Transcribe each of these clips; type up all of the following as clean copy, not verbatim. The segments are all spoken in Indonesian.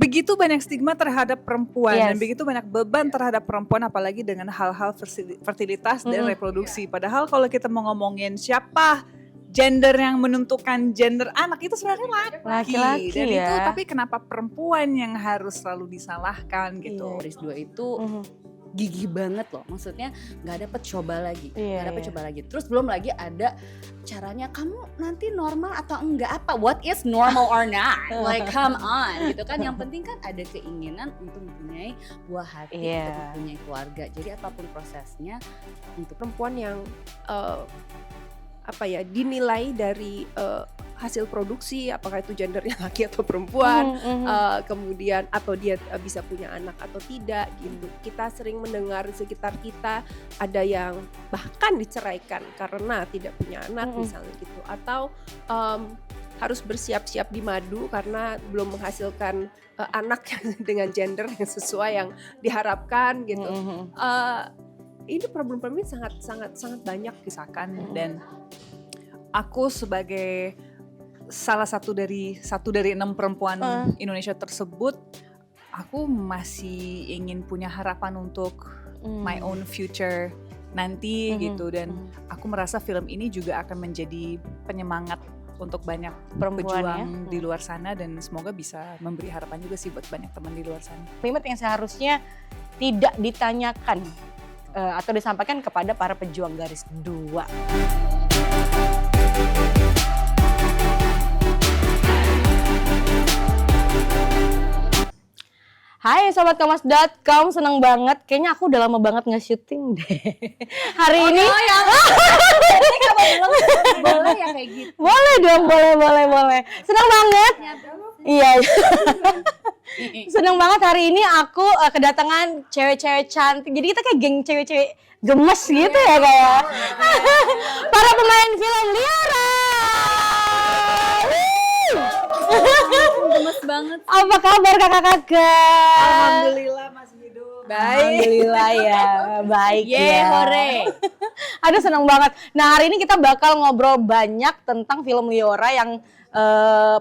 begitu banyak stigma terhadap perempuan dan Yes. begitu banyak beban terhadap perempuan, apalagi dengan hal-hal fertilitas dan reproduksi. Padahal kalau kita mau ngomongin siapa gender yang menentukan gender anak, itu sebenarnya Laki-laki dan ya. itu tapi kenapa perempuan yang harus selalu disalahkan gitu. Baris 2 itu gigih banget loh, maksudnya nggak dapet coba lagi, terus belum lagi ada caranya kamu nanti normal atau enggak, apa what is normal or not, like come on gitu kan. Yang penting kan ada keinginan untuk mempunyai buah hati, untuk mempunyai keluarga. Jadi apapun prosesnya untuk perempuan yang dinilai dari hasil produksi, apakah itu gendernya laki atau perempuan, kemudian atau dia bisa punya anak atau tidak gitu. Kita sering mendengar di sekitar kita ada yang bahkan diceraikan karena tidak punya anak misalnya gitu, atau harus bersiap-siap di madu karena belum menghasilkan anak dengan gender yang sesuai yang diharapkan gitu. Ini problem-problem ini sangat banyak kisahkan, dan aku sebagai salah satu dari 6 perempuan Indonesia tersebut, aku masih ingin punya harapan untuk my own future nanti gitu, dan aku merasa film ini juga akan menjadi penyemangat untuk banyak pejuang di luar sana, dan semoga bisa memberi harapan juga sih buat banyak teman di luar sana. Kalimat yang seharusnya tidak ditanyakan atau disampaikan kepada para pejuang garis 2. Hai Sobat Kompas.com, seneng banget. Kayaknya aku udah lama banget nge-syuting deh. Hari ini boleh ya kayak gitu. Boleh dong, boleh. Seneng banget. Iya. Seneng banget hari ini aku kedatangan cewek-cewek cantik. Jadi kita kayak geng cewek-cewek gemes gitu ya kayak. Para pemain film Liara. Gemes banget. Apa kabar kakak-kakak? Alhamdulillah masih hidup. Alhamdulillah ya, baik ya. Hore. Aduh seneng banget. Nah hari ini kita bakal ngobrol banyak tentang film Liora yang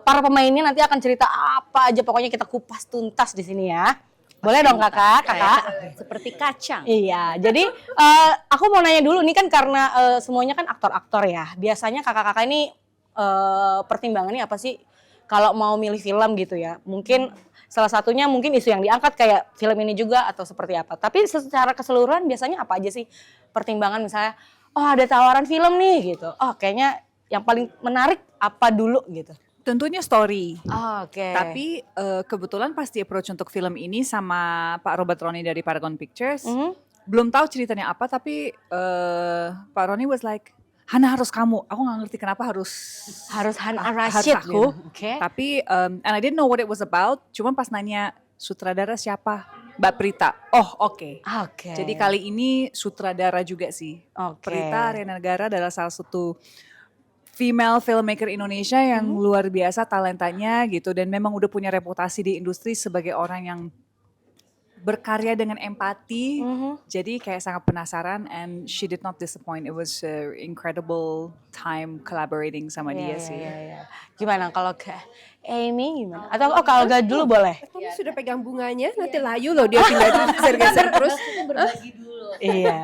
para pemainnya nanti akan cerita apa aja, pokoknya kita kupas tuntas di sini ya. Boleh dong kakak? Seperti kacang. Iya, jadi aku mau nanya dulu nih kan karena semuanya kan aktor-aktor ya. Biasanya kakak-kakak ini pertimbangannya apa sih kalau mau milih film gitu ya? Mungkin salah satunya mungkin isu yang diangkat kayak film ini juga atau seperti apa. Tapi secara keseluruhan biasanya apa aja sih pertimbangan, misalnya oh ada tawaran film nih gitu. Oh kayaknya yang paling menarik apa dulu gitu. Tentunya story. Oke. Tapi kebetulan pas di approach untuk film ini sama Pak Robert Roni dari Paragon Pictures, belum tahu ceritanya apa, tapi Pak Roni was like, Hana harus kamu. Aku nggak ngerti kenapa harus Hana Rashid aku. gitu. Okay. Tapi and I didn't know what it was about. Cuman pas nanya sutradara siapa, Mbak Prita. Oh oke. Jadi kali ini sutradara juga sih. Prita Aryana-Negara adalah salah satu female filmmaker Indonesia yang luar biasa talentanya gitu, dan memang udah punya reputasi di industri sebagai orang yang berkarya dengan empati. Jadi kayak sangat penasaran, and she did not disappoint. It was incredible time collaborating sama dia sih. Gimana kalau ke Amy gimana? Atau kalau gak dulu boleh? Kamu sudah pegang bunganya, nanti layu loh dia pindah geser-geser terus. Kita berbagi dulu. Iya.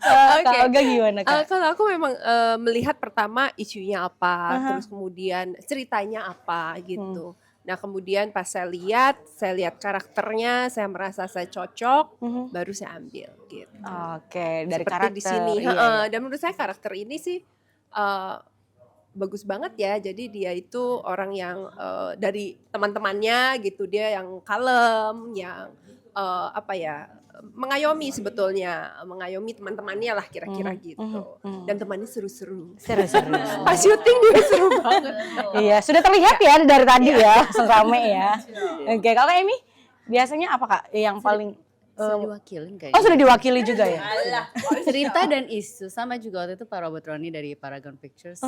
Kalau Olga gimana Kak? Kalau aku memang melihat pertama isunya apa, terus kemudian ceritanya apa gitu. Nah kemudian pas saya lihat karakternya, saya merasa saya cocok, baru saya ambil gitu. Oke, dari seperti karakter. di sini. Iya. Dan menurut saya karakter ini sih bagus banget ya. Jadi dia itu orang yang dari teman-temannya gitu, dia yang kalem, yang mengayomi sebetulnya, mengayomi teman-temannya lah kira-kira gitu. Dan temannya seru-seru. Pas syuting juga seru banget. Iya, sudah terlihat ya dari tadi ya, langsung rame ya. Oke, kalau Amy biasanya apa Kak yang paling Sudah diwakilin kayaknya. Oh sudah diwakili juga ya? Cerita dan isu, sama juga waktu itu Pak Robert Roni dari Paragon Pictures.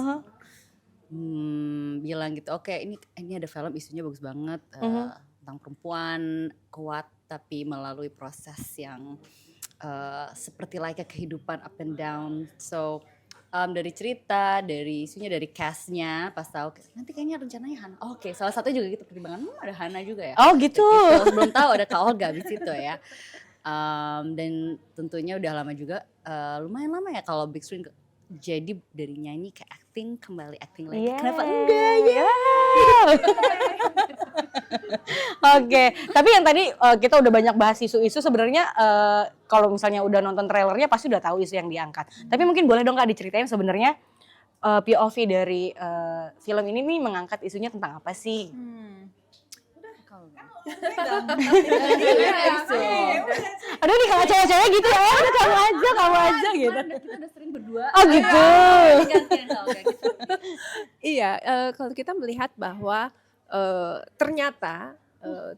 Bilang gitu, oke ini ada film isunya bagus banget, tentang perempuan kuat tapi melalui proses yang seperti layaknya kehidupan up and down. So dari cerita, dari isunya, dari castnya, pas tahu nanti kayaknya rencananya Hana. Oke, salah satunya juga gitu pertimbangan, ada Hana juga ya. Oh gitu. Belum tahu ada Kak Olga di situ ya. Dan tentunya udah lama juga, lumayan lama ya kalau big screen. Jadi dari nyanyi ke acting, kembali acting lagi. Kenapa enggak ya? Oke, tapi yang tadi kita udah banyak bahas isu-isu sebenarnya kalau misalnya udah nonton trailernya pasti udah tahu isu yang diangkat. Tapi mungkin boleh dong Kak diceritain sebenarnya POV dari film ini nih mengangkat isunya tentang apa sih? Aduh nih kalau cewek-cewek gitu ya, udah kamu aja gitu. Kita udah sering berdua. Oh gitu. Iya, kalau kita melihat bahwa ternyata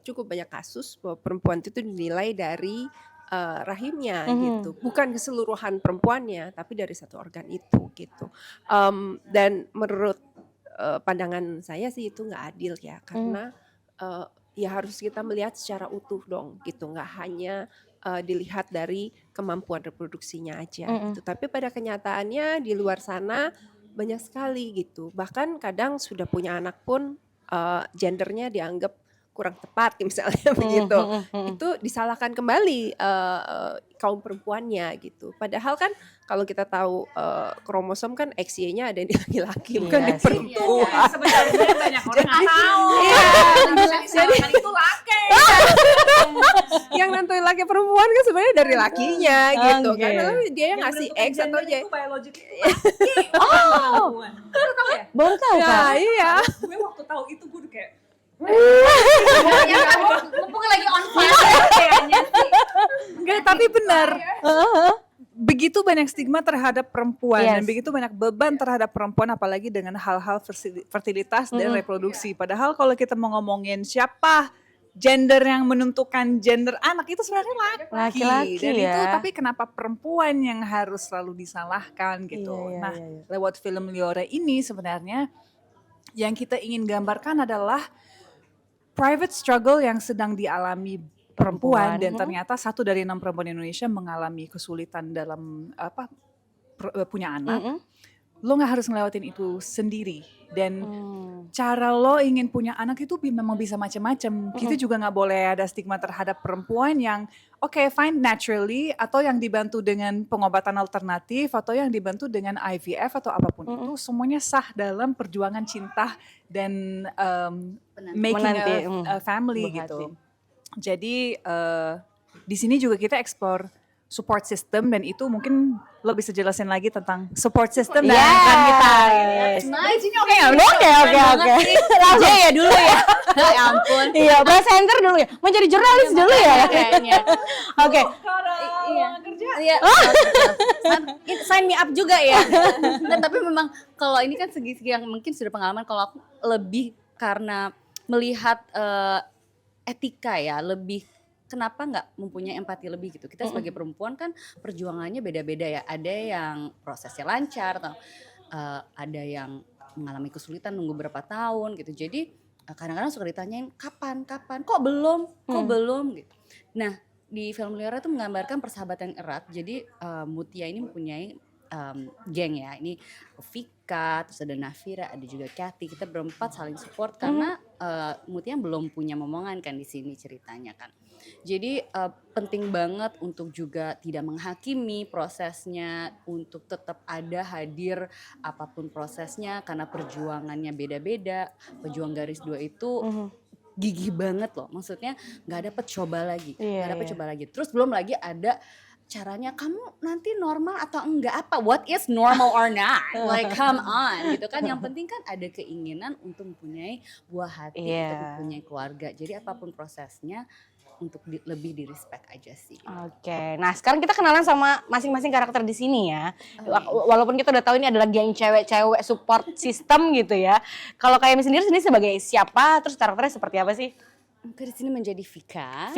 cukup banyak kasus bahwa perempuan itu dinilai dari rahimnya gitu, bukan keseluruhan perempuannya, tapi dari satu organ itu gitu. Dan menurut pandangan saya sih itu nggak adil ya, karena ya harus kita melihat secara utuh dong gitu, nggak hanya dilihat dari kemampuan reproduksinya aja gitu. Tapi pada kenyataannya di luar sana banyak sekali gitu. Bahkan kadang sudah punya anak pun gendernya dianggap kurang tepat misalnya begitu. Itu disalahkan kembali kaum perempuannya gitu. Padahal kan kalau kita tahu kromosom kan XY-nya ada di laki-laki bukan di perempuan. Sebenarnya banyak orang nggak tahu. Jadi itu laki. Yang nentuin laki perempuan kan sebenarnya dari lakinya gitu. Oke. Karena dia yang ngasih X atau Y. Itu biologik. Oh, Baru tahu ya? baru tahu Ya, Kak. iya. Gue waktu tahu itu gue udah kayak Mumpung lagi on fire kayaknya sih. enggak, tapi benar. Begitu banyak stigma terhadap perempuan dan Yes. begitu banyak beban terhadap perempuan apalagi dengan hal-hal fertilitas dan reproduksi. Padahal kalau kita mau ngomongin siapa gender yang menentukan gender anak itu sebenarnya Laki-laki dan ya. itu tapi kenapa perempuan yang harus selalu disalahkan gitu. Iya, Nah, iya. lewat film Liora ini sebenarnya yang kita ingin gambarkan adalah private struggle yang sedang dialami perempuan dan ternyata 1 dari 6 perempuan Indonesia mengalami kesulitan dalam punya anak. Lo nggak harus ngelewatin itu sendiri dan cara lo ingin punya anak itu memang bisa macam-macam. Kita juga nggak boleh ada stigma terhadap perempuan yang fine naturally atau yang dibantu dengan pengobatan alternatif atau yang dibantu dengan IVF atau apapun itu semuanya sah dalam perjuangan cinta dan making a family gitu. Jadi di sini juga kita explore support system dan itu mungkin lo bisa jelasin lagi tentang support system dan kan kita. Nice. Oke nggak? Oke. Langsung ya dulu ya. Ya ampun. Iya, press enter dulu ya. Mau jadi jurnalis dulu ya. Kayaknya. Oke. Iya. Iya. Sign me up juga ya. Nah, tapi memang kalau ini kan segi-segi yang mungkin sudah pengalaman, kalau aku lebih karena melihat etika ya, lebih kenapa nggak mempunyai empati lebih gitu. Kita sebagai perempuan kan perjuangannya beda-beda ya. Ada yang prosesnya lancar atau ada yang mengalami kesulitan nunggu berapa tahun gitu. Jadi kadang-kadang suka ditanyain kapan kok belum gitu. Nah, di film Liora itu menggambarkan persahabatan yang erat. Jadi Mutia ini mempunyai geng ya. Ini Vika, terus ada Nafira, ada juga Kathy. Kita berempat saling support karena Mutia belum punya momongan kan di sini ceritanya kan. Jadi penting banget untuk juga tidak menghakimi prosesnya, untuk tetap ada hadir apapun prosesnya karena perjuangannya beda-beda. Pejuang garis 2 itu gigih banget loh, maksudnya nggak dapet coba lagi, Terus belum lagi ada caranya kamu nanti normal atau enggak apa, what is normal or not, like come on gitu kan. Yang penting kan ada keinginan untuk mempunyai buah hati, untuk mempunyai keluarga. Jadi apapun prosesnya untuk lebih di respect aja sih. Oke, nah sekarang kita kenalan sama masing-masing karakter di sini ya. Walaupun kita udah tahu ini adalah geng cewek-cewek support system gitu ya. Kalau kayak sendiri sebagai siapa, terus karakternya seperti apa sih? Di sini menjadi Vika.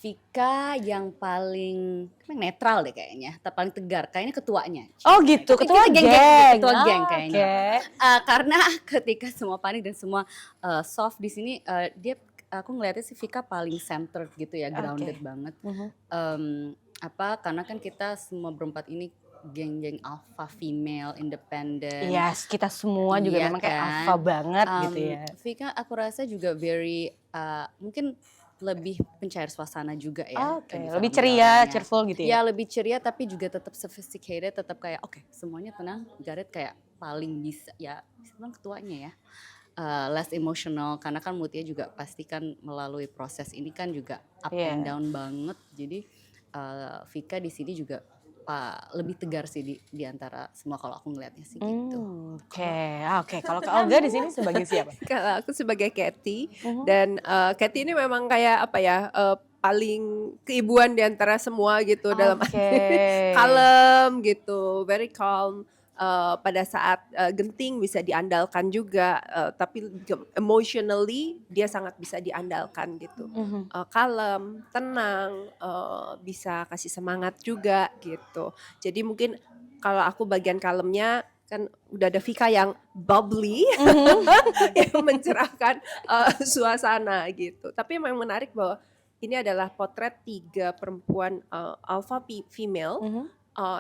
Vika yang paling netral deh kayaknya, paling tegar, kayaknya ketuanya. Oh gitu, ketua geng. Ketua geng kayaknya. Karena ketika semua panik dan semua soft di sini, aku ngeliatnya sih Vika paling centered gitu ya, grounded banget. Karena kan kita semua berempat ini geng-geng alpha female independent. Yes, kita semua juga Iya memang kayak kan? alpha banget gitu ya. Vika aku rasa juga very mungkin lebih pencair suasana juga ya. Oke, bisa lebih ngomong ceria, orangnya. cheerful gitu Ya ya. lebih ceria tapi juga tetap sophisticated, tetap kayak oke, semuanya tenang. Gareth kayak paling bisa ya, bisa bilang ketuanya ya. Less emotional karena kan Mutia juga pasti kan melalui proses ini kan juga up Iya. and down banget. Jadi Vika di sini juga lebih tegar sih di antara semua kalau aku ngelihatnya sih gitu. Oke. Kalau Kak Olga di sini sebagai siapa? Kalau aku sebagai Kathy dan Kathy ini memang kayak apa ya, paling keibuan di antara semua gitu dalam kalem gitu, very calm. Pada saat genting bisa diandalkan juga, tapi emotionally dia sangat bisa diandalkan gitu. Kalem, tenang, bisa kasih semangat juga gitu. Jadi mungkin kalau aku bagian kalemnya kan udah ada Vika yang bubbly yang mencerahkan suasana gitu. Tapi memang menarik bahwa ini adalah potret 3 perempuan alpha female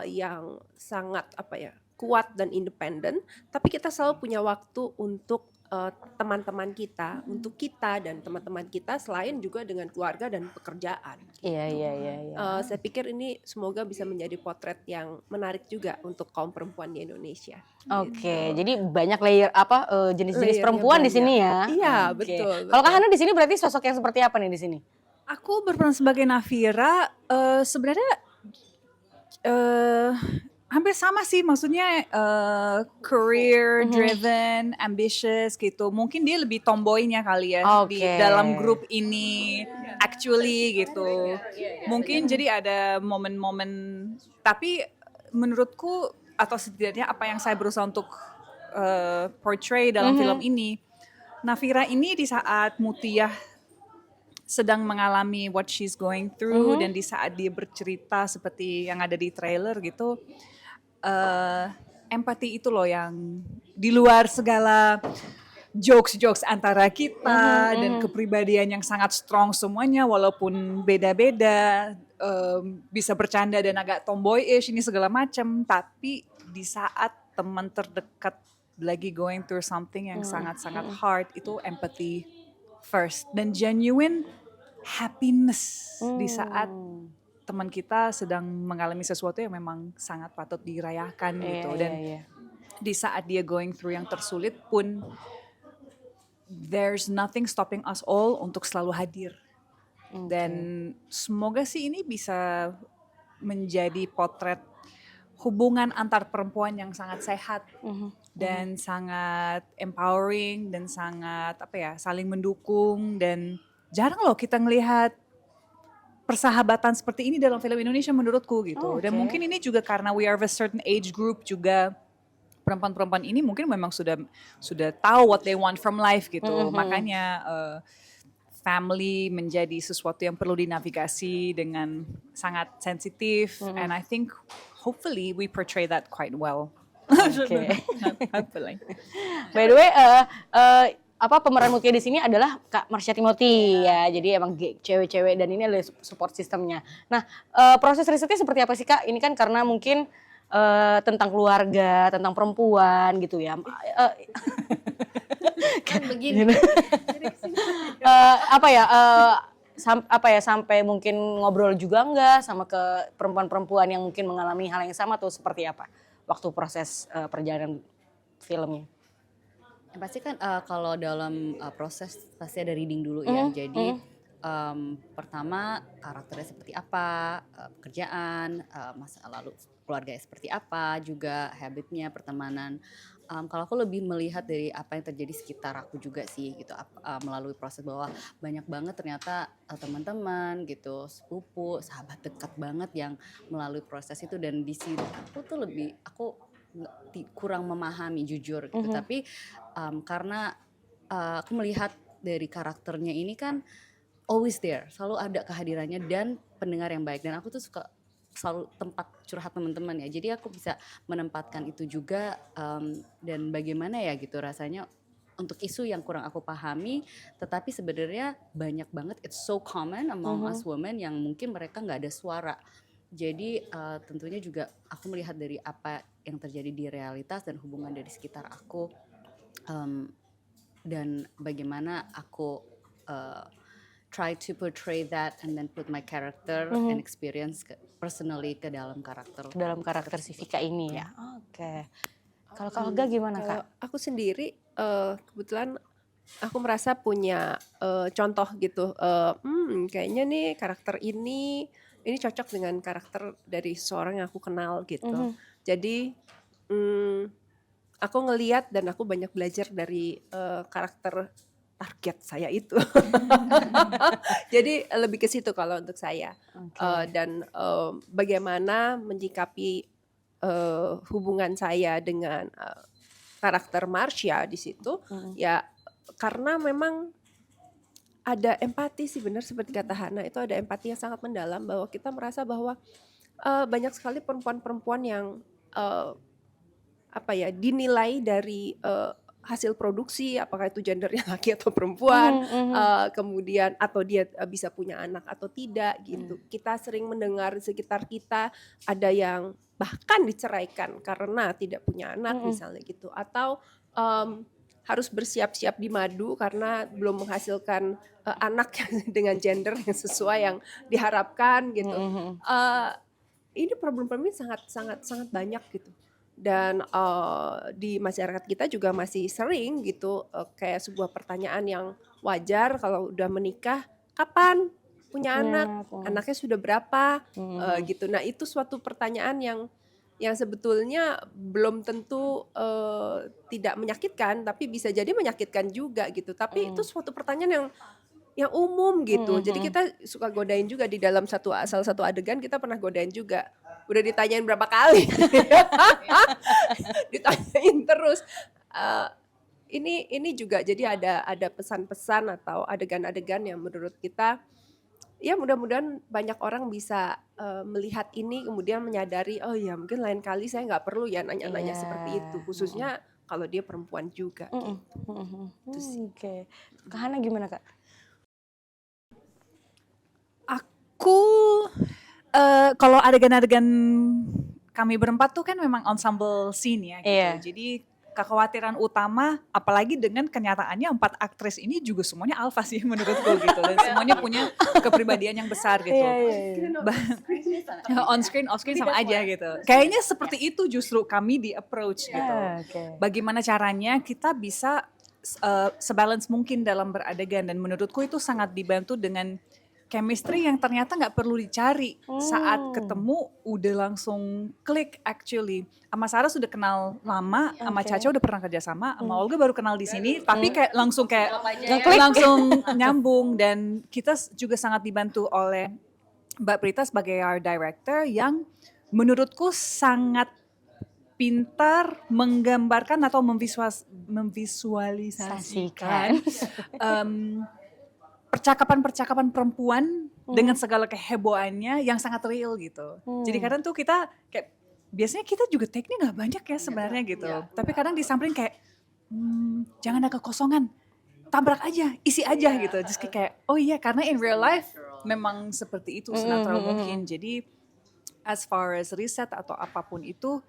yang sangat apa ya, kuat dan independen, tapi kita selalu punya waktu untuk teman-teman kita, untuk kita dan teman-teman kita selain juga dengan keluarga dan pekerjaan. Iya. Saya pikir ini semoga bisa menjadi potret yang menarik juga untuk kaum perempuan di Indonesia. Oke, jadi banyak layer jenis-jenis Layernya perempuan di banyak. sini ya. Iya, Oke. betul. Kalau Kak Hana di sini berarti sosok yang seperti apa nih di sini? Aku berperan sebagai Nafira, sebenarnya hampir sama sih, maksudnya career driven, ambitious gitu. Mungkin dia lebih tomboynya kali ya di dalam grup ini, actually gitu. Mungkin jadi ada momen-momen, tapi menurutku atau setidaknya apa yang saya berusaha untuk portray dalam film ini, Nafira ini di saat Mutia sedang mengalami what she's going through dan di saat dia bercerita seperti yang ada di trailer gitu, empati itu loh yang di luar segala jokes antara kita dan kepribadian yang sangat strong semuanya walaupun beda-beda, bisa bercanda dan agak tomboyish ini segala macam, tapi di saat teman terdekat lagi going through something yang sangat-sangat hard, itu empathy first dan genuine happiness di saat teman kita sedang mengalami sesuatu yang memang sangat patut dirayakan gitu. Dan di saat dia going through yang tersulit pun, there's nothing stopping us all untuk selalu hadir. Dan semoga sih ini bisa menjadi potret hubungan antar perempuan yang sangat sehat dan sangat empowering dan sangat saling mendukung. Dan jarang loh kita ngelihat persahabatan seperti ini dalam film Indonesia menurutku gitu. Dan mungkin ini juga karena we are of a certain age group juga, perempuan-perempuan ini mungkin memang sudah tahu what they want from life gitu. Makanya family menjadi sesuatu yang perlu dinavigasi dengan sangat sensitif. And I think hopefully we portray that quite well. Hopefully. By the way, pemeran Mutia di sini adalah Kak Marsha Timothy ya. Jadi emang cewek-cewek dan ini adalah support sistemnya. Nah, proses risetnya seperti apa sih Kak? Ini kan karena mungkin tentang keluarga, tentang perempuan gitu ya. Kan begini. Sampai mungkin ngobrol juga enggak sama ke perempuan-perempuan yang mungkin mengalami hal yang sama, atau seperti apa waktu proses perjalanan filmnya? Pasti kan kalau dalam proses pasti ada reading dulu ya. Jadi pertama karakternya seperti apa, pekerjaan, masa lalu keluarga seperti apa, juga habitnya, pertemanan. Kalau aku lebih melihat dari apa yang terjadi sekitar aku juga sih gitu, melalui proses bahwa banyak banget ternyata teman-teman gitu, sepupu, sahabat dekat banget yang melalui proses itu. Dan di sini aku kurang memahami jujur gitu, tapi karena aku melihat dari karakternya ini kan always there, selalu ada kehadirannya dan pendengar yang baik, dan aku tuh suka selalu tempat curhat teman-teman ya, jadi aku bisa menempatkan itu juga. Dan bagaimana ya gitu rasanya untuk isu yang kurang aku pahami, tetapi sebenarnya banyak banget, it's so common among us women yang mungkin mereka nggak ada suara Jadi tentunya juga aku melihat dari apa yang terjadi di realitas dan hubungan dari sekitar aku, um, dan bagaimana aku try to portray that and then put my character and experience personally ke dalam karakter. Dalam karakter si Vika ini ya. Oke. Kalau Kak Olga gimana Kalau Kak? aku sendiri kebetulan aku merasa punya contoh gitu. Kayaknya nih karakter ini cocok dengan karakter dari seseorang yang aku kenal gitu. Jadi aku ngeliat dan aku banyak belajar dari karakter target saya itu. Jadi lebih ke situ kalau untuk saya. Dan bagaimana menyikapi hubungan saya dengan karakter Marsha di situ, ya karena memang ada empati sih, benar seperti kata Hana, itu ada empati yang sangat mendalam bahwa kita merasa bahwa banyak sekali perempuan-perempuan yang dinilai dari hasil produksi, apakah itu gendernya laki atau perempuan, kemudian atau dia bisa punya anak atau tidak gitu. Kita sering mendengar di sekitar kita ada yang bahkan diceraikan karena tidak punya anak misalnya gitu, atau harus bersiap-siap di madu karena belum menghasilkan anak dengan gender yang sesuai yang diharapkan gitu. Ini problem-problem ini sangat banyak gitu. Dan di masyarakat kita juga masih sering gitu kayak sebuah pertanyaan yang wajar kalau udah menikah, kapan punya anak, anaknya sudah berapa gitu. Nah itu suatu pertanyaan yang sebetulnya belum tentu tidak menyakitkan, tapi bisa jadi menyakitkan juga gitu. Tapi itu suatu pertanyaan yang umum gitu. Jadi kita suka godain juga di dalam salah satu adegan kita pernah godain juga. Udah ditanyain berapa kali. Ditanyain terus. Ini juga jadi ada pesan-pesan atau adegan-adegan yang menurut kita ya mudah-mudahan banyak orang bisa melihat ini kemudian menyadari oh ya mungkin lain kali saya nggak perlu ya nanya-nanya seperti itu, khususnya kalau dia perempuan juga. Gitu. Oke. Kak Hana gimana Kak? Aku kalau adegan-adegan kami berempat tuh kan memang ensemble scene ya gitu. Iya. Jadi kekhawatiran utama apalagi dengan kenyataannya 4 aktris ini juga semuanya alpha sih menurutku gitu. Dan semuanya punya kepribadian yang besar gitu. On screen, off screen sama aja gitu. Kayaknya seperti itu justru kami di approach gitu. Bagaimana caranya kita bisa sebalance mungkin dalam beradegan, dan menurutku itu sangat dibantu dengan chemistry yang ternyata nggak perlu dicari. Saat ketemu udah langsung klik actually. Sama Sarah sudah kenal lama, sama Caca udah pernah kerja sama Olga baru kenal di sini, tapi kayak langsung langsung nyambung. Dan kita juga sangat dibantu oleh Mbak Prita sebagai our director yang menurutku sangat pintar menggambarkan atau memvisualisasikan percakapan-percakapan perempuan dengan segala kehebohannya yang sangat real gitu. Jadi kadang tuh kita kayak biasanya kita juga take-nya nggak banyak ya sebenarnya gitu. Tapi kadang disamperin kayak jangan ada kekosongan, tabrak aja, isi aja gitu. Just kayak oh iya karena in real life memang seperti itu senatural mungkin. Jadi as far as riset atau apapun itu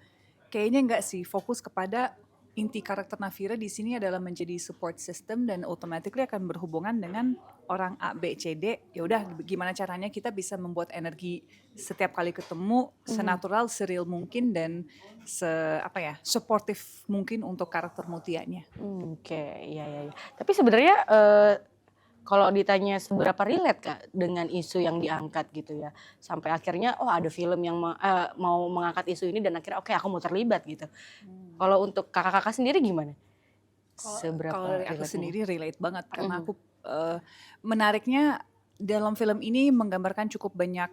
kayaknya nggak sih, fokus kepada inti karakter Nafira di sini adalah menjadi support system dan automatically akan berhubungan dengan orang A, B, C, D. Ya udah gimana caranya kita bisa membuat energi setiap kali ketemu senatural, sereal mungkin dan supportive mungkin untuk karakter Mutianya. Oke, iya. Tapi sebenarnya kalau ditanya seberapa relate Kak dengan isu yang diangkat gitu ya, sampai akhirnya ada film yang mau mengangkat isu ini dan akhirnya oke, aku mau terlibat gitu. Kalau untuk kakak-kakak sendiri gimana? Kalau aku sendiri relate banget karena aku menariknya dalam film ini menggambarkan cukup banyak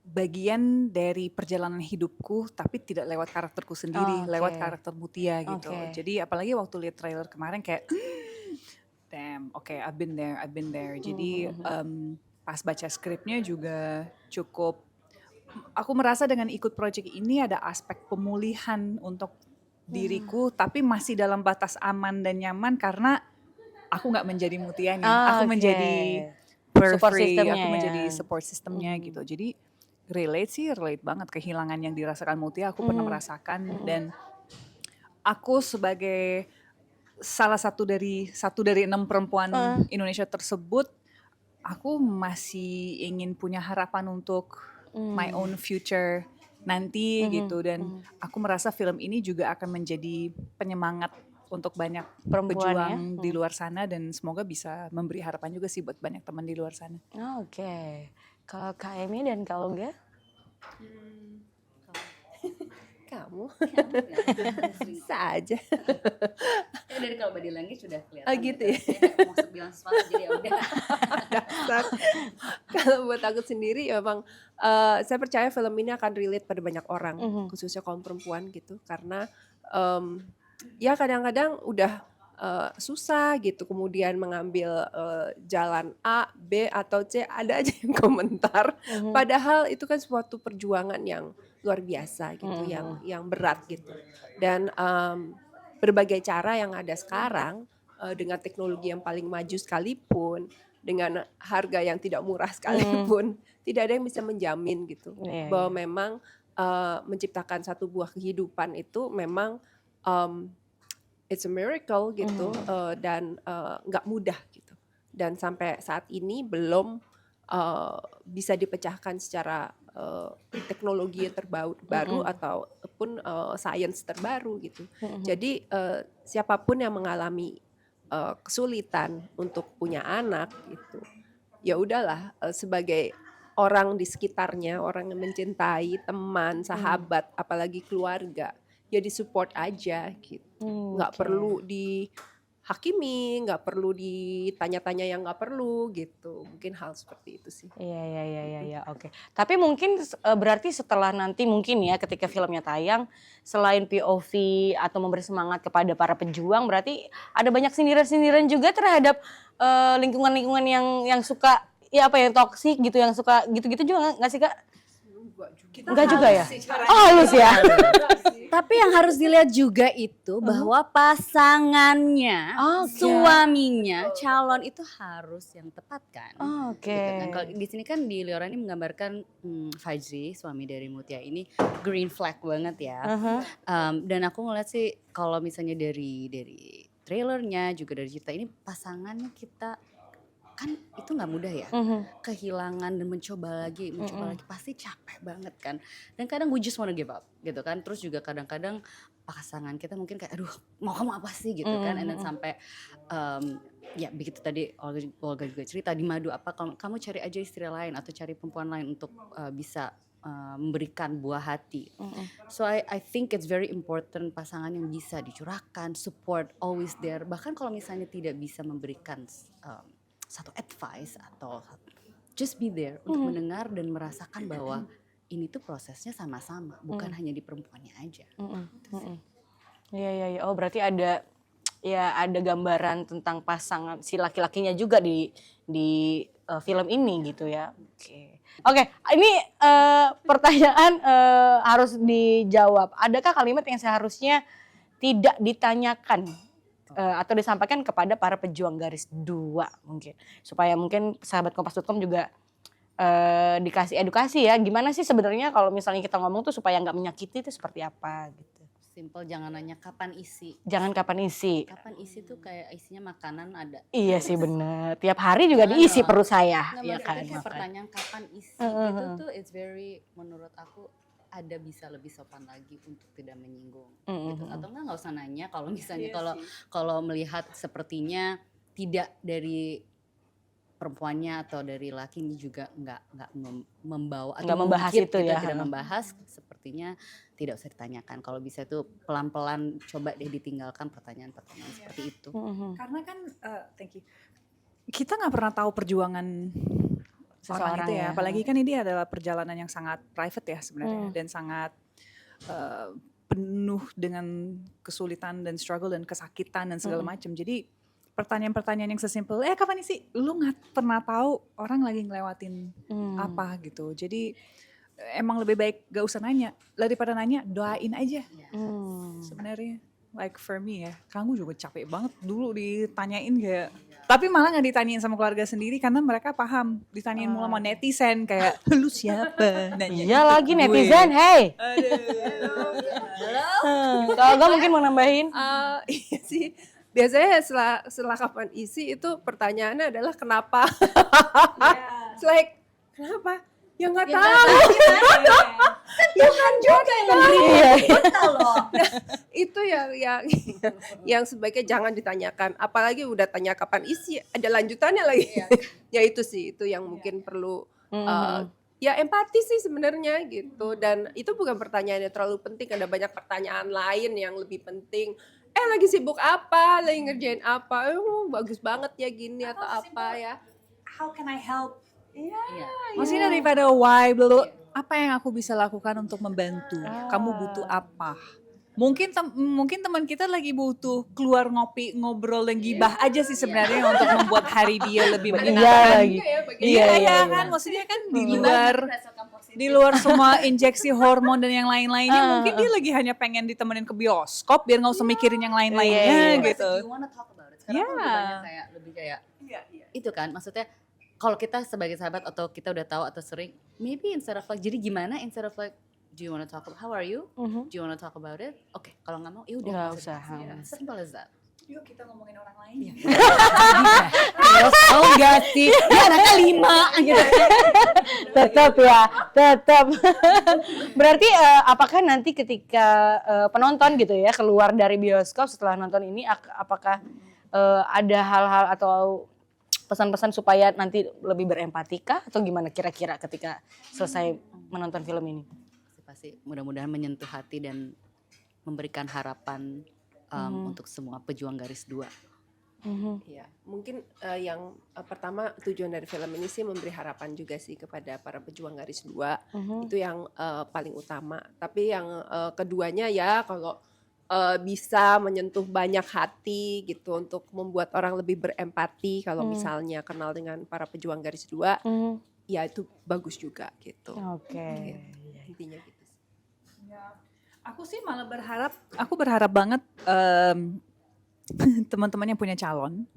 bagian dari perjalanan hidupku tapi tidak lewat karakterku sendiri, lewat karakter Mutia gitu. Jadi apalagi waktu lihat trailer kemarin kayak damn, I've been there. Jadi pas baca skripnya juga cukup, aku merasa dengan ikut project ini ada aspek pemulihan untuk diriku, tapi masih dalam batas aman dan nyaman karena aku nggak menjadi Mutianya, aku menjadi periphery, aku menjadi support systemnya gitu. Jadi relate banget kehilangan yang dirasakan Mutia. Aku pernah merasakan dan aku sebagai salah satu dari 6 perempuan Indonesia tersebut, aku masih ingin punya harapan untuk my own future nanti gitu, dan aku merasa film ini juga akan menjadi penyemangat untuk banyak Perempuan pejuang di luar sana, dan semoga bisa memberi harapan juga sih buat banyak teman di luar sana. Oke. Kalau Kak Emi dan Kak Olga? Kamu bisa aja. Ya, dari kalau body language sudah kelihatan. Oh gitu ya. Saya nggak mau bilang sesuatu jadi ya udah. Dasar. Kalau buat aku sendiri ya bang, saya percaya film ini akan relate pada banyak orang, khususnya kaum perempuan gitu, karena ya kadang-kadang udah susah gitu, kemudian mengambil jalan A, B atau C, ada aja yang komentar. Padahal itu kan suatu perjuangan yang luar biasa gitu, yang berat gitu. Dan berbagai cara yang ada sekarang dengan teknologi yang paling maju sekalipun, dengan harga yang tidak murah sekalipun, tidak ada yang bisa menjamin gitu bahwa memang menciptakan satu buah kehidupan itu memang it's a miracle gitu, dan nggak mudah gitu. Dan sampai saat ini belum bisa dipecahkan secara teknologi yang terbaru ataupun sains terbaru gitu. Jadi siapapun yang mengalami kesulitan untuk punya anak gitu, ya udahlah, sebagai orang di sekitarnya, orang yang mencintai, teman, sahabat, apalagi keluarga, ya disupport aja gitu. Nggak perlu dihakimi, nggak perlu ditanya-tanya yang nggak perlu gitu. Mungkin hal seperti itu sih. Iya, oke. Tapi mungkin berarti setelah nanti mungkin ya ketika filmnya tayang, selain POV atau memberi semangat kepada para pejuang, berarti ada banyak sindiran-sindiran juga terhadap lingkungan-lingkungan yang suka ya apa yang toksik gitu, yang suka gitu-gitu juga nggak sih Kak? Enggak juga ya? Oh halus ya? Tapi yang harus dilihat juga itu bahwa pasangannya, suaminya, calon itu harus yang tepat kan. Oke. Gitu kan. Kalau di sini kan di Liora ini menggambarkan Fajri, suami dari Mutia ini green flag banget ya. Dan aku ngeliat sih kalau misalnya dari trailernya juga dari cerita ini, pasangannya kita kan itu nggak mudah ya, kehilangan dan mencoba lagi pasti capek banget kan, dan kadang we just wanna give up gitu kan. Terus juga kadang-kadang pasangan kita mungkin kayak aduh mau kamu apa sih gitu kan, and then sampai ya begitu tadi Olga juga cerita di madu apa, kamu cari aja istri lain atau cari perempuan lain untuk bisa memberikan buah hati. So I think it's very important pasangan yang bisa dicurahkan, support, always there. Bahkan kalau misalnya tidak bisa memberikan satu advice atau just be there untuk mendengar dan merasakan bahwa ini tuh prosesnya sama-sama, bukan hanya di perempuannya aja. Iya. Oh berarti ada gambaran tentang pasangan si laki-lakinya juga di film ini gitu ya. Oke, ini pertanyaan harus dijawab. Adakah kalimat yang seharusnya tidak ditanyakan atau disampaikan kepada para pejuang garis 2 mungkin, supaya mungkin sahabat kompas.com juga dikasih edukasi ya, gimana sih sebenarnya kalau misalnya kita ngomong tuh supaya nggak menyakiti itu seperti apa gitu. Simple, jangan nanya kapan isi. Kapan isi tuh kayak isinya makanan ada. Iya sih bener, tiap hari juga diisi perut saya. Iya kan, pertanyaan kapan isi itu tuh it's very, menurut aku ada bisa lebih sopan lagi untuk tidak menyinggung gitu. Atau nggak usah nanya kalau misalnya kalau melihat sepertinya tidak dari perempuannya atau dari laki ini juga nggak membawa atau membahas itu ya, tidak membahas, sepertinya tidak usah ditanyakan. Kalau bisa itu pelan-pelan coba deh ditinggalkan pertanyaan-pertanyaan seperti itu. Karena kan thank you, kita nggak pernah tahu perjuangan seseorang itu ya, apalagi kan ini adalah perjalanan yang sangat private ya sebenarnya, dan sangat penuh dengan kesulitan dan struggle dan kesakitan dan segala macam. Jadi pertanyaan-pertanyaan yang sesimpel kapan sih, lu nggak pernah tahu orang lagi ngelewatin apa gitu. Jadi emang lebih baik gak usah nanya, daripada nanya doain aja sebenarnya. like for me ya, kamu juga capek banget dulu ditanyain kayak, tapi malah nggak ditanyain sama keluarga sendiri karena mereka paham, ditanyain mulu sama netizen kayak, lu siapa? Nanya Iya gitu lagi ke gue. netizen, hey. Halo. Kalau Aga mungkin mau nambahin? Iya sih. Biasanya setelah kapan isi itu pertanyaannya adalah kenapa? It's like kenapa? Ya nggak tahu. Ya kan juga loh. itu yang sebaiknya jangan ditanyakan. Apalagi udah tanya kapan isi, ada lanjutannya lagi. Ya itu sih, itu yang mungkin perlu ya empati sih sebenarnya gitu. Dan itu bukan pertanyaan yang terlalu penting. Ada banyak pertanyaan lain yang lebih penting. Lagi sibuk apa? Lagi ngerjain apa? Bagus banget ya gini atau apa ya? How can I help? Iya. Maksudnya daripada why dulu, apa yang aku bisa lakukan untuk membantu? Kamu butuh apa? Mungkin teman kita lagi butuh keluar ngopi, ngobrol dan gibah aja sih sebenarnya untuk membuat hari dia lebih menyenangkan. lagi. Iya kan, maksudnya kan di luar semua injeksi hormon dan yang lain-lainnya, mungkin dia lagi hanya pengen ditemenin ke bioskop biar nggak usah mikirin yang lain-lainnya gitu. Do you wanna talk about it? Sekarang lebih kayak itu kan, maksudnya kalau kita sebagai sahabat atau kita udah tahu atau sering, maybe instead of like, jadi gimana instead of like, do you wanna talk about, how are you? Do you wanna talk about it? Oke, kalau nggak mau, ya udah. Nggak usah. Simple as that. Yuk kita ngomongin orang lain. Oh enggak sih, dia anaknya 5 gitu. Tetap ya, tetap. Berarti apakah nanti ketika penonton gitu ya keluar dari bioskop setelah nonton ini, apakah ada hal-hal atau pesan-pesan supaya nanti lebih berempati kah atau gimana kira-kira ketika selesai menonton film ini? Pasti mudah-mudahan menyentuh hati dan memberikan harapan untuk semua pejuang garis 2. Ya, mungkin yang pertama tujuan dari film ini sih memberi harapan juga sih kepada para pejuang garis 2. Itu yang paling utama. Tapi yang keduanya ya kalau bisa menyentuh banyak hati gitu untuk membuat orang lebih berempati kalau misalnya kenal dengan para pejuang garis 2, ya itu bagus juga gitu. Oke. Intinya gitu. Ya, aku sih malah berharap banget teman-teman yang punya calon,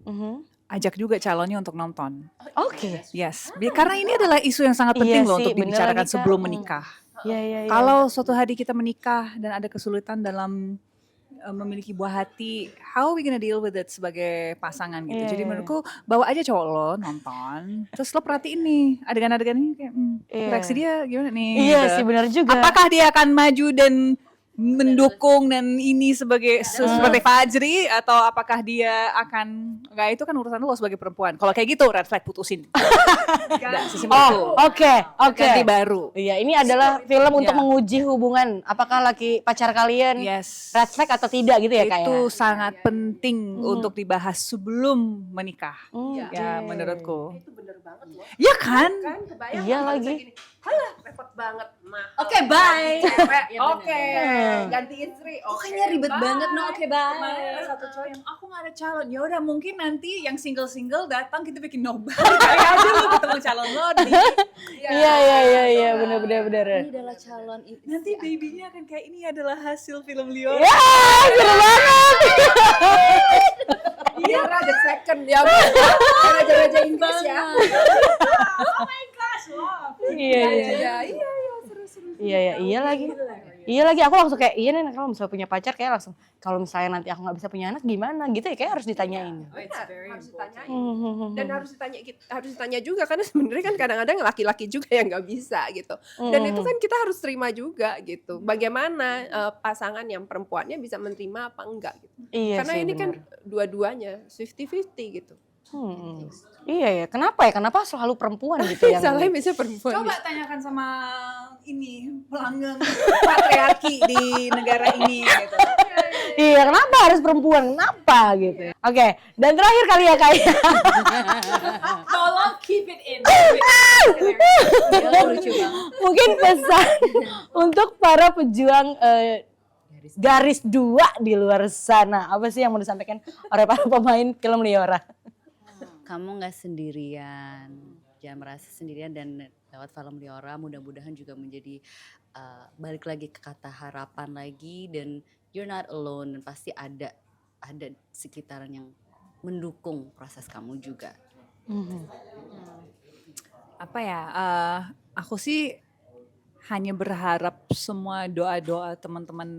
ajak juga calonnya untuk nonton. Oke. Yes, karena ini adalah isu yang sangat penting loh sih, untuk bener dibicarakan lagi, Kak. sebelum menikah. Iya. Kalau suatu hari kita menikah dan ada kesulitan dalam memiliki buah hati, how are we gonna deal with it sebagai pasangan gitu. Jadi menurutku bawa aja cowok lo nonton, terus lo perhatiin nih adegan-adegan ini kayak reaksi dia gimana nih. Iya gitu. sih benar juga. Apakah dia akan maju dan mendukung dan ini seperti Fajri, atau apakah dia akan enggak, itu kan urusan lo sebagai perempuan. Kalau kayak gitu red flag putusin. Udah, sesimpel itu. Oke. Ganti baru. Iya, ini adalah film untuk menguji hubungan. Apakah laki pacar kalian Yes. red flag atau tidak gitu ya, Kak? Itu sangat penting untuk dibahas sebelum menikah. Ya, Oke. menurutku. Itu bener banget loh. Ya kan? Kan kebayang Iya kalau lagi. gini, halah repot banget. Nah, Oke, bye. cewek, Ya, oke, ganti istri. Kayaknya ribet banget, no, oke, bye. Kemarin ada satu cowok yang aku gak ada calon. Ya udah mungkin nanti yang single datang kita bikin nobar. Kayak aja lu ketemu calon lo di. Iya, benar. Ini adalah calon Nanti babynya akan kayak ini adalah hasil film Leo. Ya, seru banget. Iya, the second ya. Raja-raja Inggris ya. Iya, seru-seru. iya lagi. Iya lagi, aku langsung kayak, iya nih kalau misalnya punya pacar kayak langsung, kalau misalnya nanti aku gak bisa punya anak gimana gitu ya, kayak harus ditanyain. Benar, harus ditanyain. Dan harus ditanya juga karena sebenarnya kan kadang-kadang laki-laki juga yang nggak bisa gitu. Dan itu kan kita harus terima juga gitu. Bagaimana pasangan yang perempuannya bisa menerima apa enggak gitu. Iya Karena sih, ini kan benar. dua-duanya 50-50 gitu. Iya ya, kenapa selalu perempuan gitu yang Salahnya biasanya perempuan. Coba tanyakan sama ini pelanggan patriarki di negara ini gitu. Iya, kenapa harus perempuan? Kenapa gitu. Oke, dan terakhir kali ya Kak. Tolong keep it in. lucu banget. Mungkin pesan untuk para pejuang garis 2 di luar sana. Apa sih yang mau disampaikan oleh para pemain film Liora? Kamu nggak sendirian, jangan merasa sendirian, dan lewat film Liora mudah-mudahan juga menjadi balik lagi ke kata harapan lagi, dan you're not alone, dan pasti ada sekitaran yang mendukung proses kamu juga. Apa ya? Aku sih hanya berharap semua doa-doa teman-teman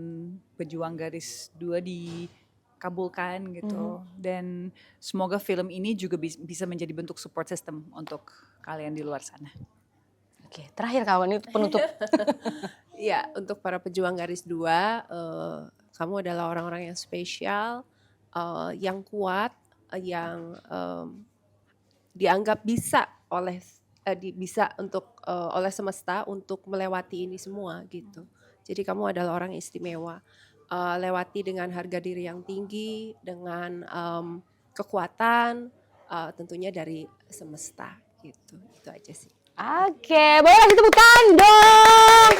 pejuang garis 2 dikabulkan gitu. Dan semoga film ini juga bisa menjadi bentuk support system untuk kalian di luar sana. Oke, terakhir kawan, itu penutup. Ya, untuk para pejuang garis 2, kamu adalah orang-orang yang spesial, yang kuat, yang dianggap bisa oleh oleh semesta untuk melewati ini semua gitu. Jadi kamu adalah orang yang istimewa. Lewati dengan harga diri yang tinggi, dengan kekuatan, tentunya dari semesta gitu. Itu aja sih. Oke, boleh kasih tepukan dong.